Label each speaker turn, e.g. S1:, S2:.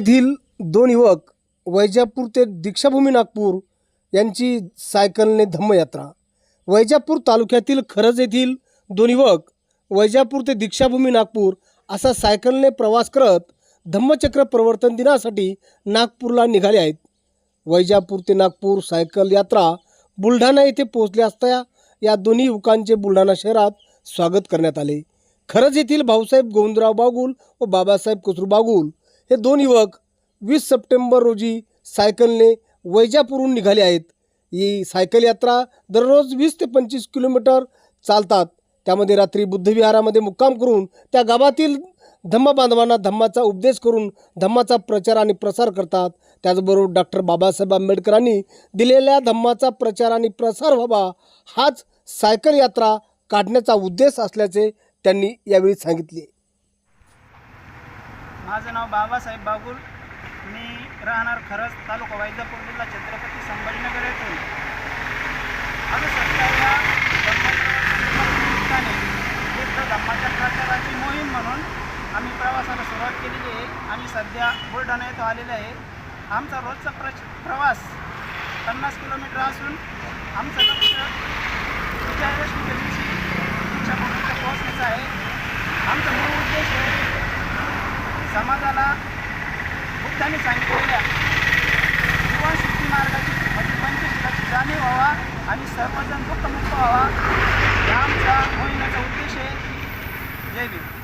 S1: येथील दोन युवक वैजापूर ते दीक्षाभूमी नागपूर यांची सायकलने धम्मयात्रा। वैजापूर तालुक्यातील खरज येथील दोन युवक वैजापूर ते दीक्षाभूमी नागपूर असा सायकलने प्रवास करत धम्मचक्र प्रवर्तन दिनासाठी नागपूरला निघाले आहेत। वैजापूर ते नागपूर सायकल यात्रा बुलढाणा येथे पोहोचले असता या दोन्ही युवकांचे बुलढाणा शहरात स्वागत करण्यात आले। खरज येथील भाऊसाहेब गोविंदराव बागुल व बाबासाहेब कचरू बागुल हे दोन युवक 20 सप्टेंबर रोजी सायकलने वैजापूरहून निघाले आहेत। ही सायकल यात्रा दररोज 20 ते 25 किलोमीटर चालतात। त्यामध्ये रात्री बुद्धविहारामध्ये मुक्काम करून त्या गावातील धम्म बांधवांना धम्माचा उपदेश करून धम्माचा प्रचार आणि प्रसार करतात। त्याचबरोबर डॉक्टर बाबासाहेब आंबेडकरांनी दिलेल्या धम्माचा प्रचार आणि प्रसार व्हावा हाच सायकल यात्रा काढण्याचा उद्देश असल्याचे त्यांनी यावेळी सांगितले।
S2: माझं नाव बाबासाहेब बागुल, मी राहणार खरज, तालुका वैजापूर, जिल्हा छत्रपती संभाजीनगर येथून। आज सध्या या निमित्ताने एक धम्माच्या प्रचाराची मोहीम म्हणून आम्ही प्रवासाला सुरुवात केलेली आहे आणि सध्या बुलढाणा येथे आलेले आहे। आमचा रोजचा प्रवास 50 किलोमीटर असून आमचं लक्ष विजयादशमीच्या दिवशी दीक्षाभूमीला पोहोचण्याचं आहे। आमचा मूळ उद्देश आहे समाजाला बुद्धांनी सांगितलेल्या जीवन शुद्धी मार्गाची म्हणजे पंचशीलाची जाणीव व्हावा आणि सर्वजण दुःखमुक्त व्हावा, हा आमचा मोहिमेचा उद्देश आहे। जय भीम।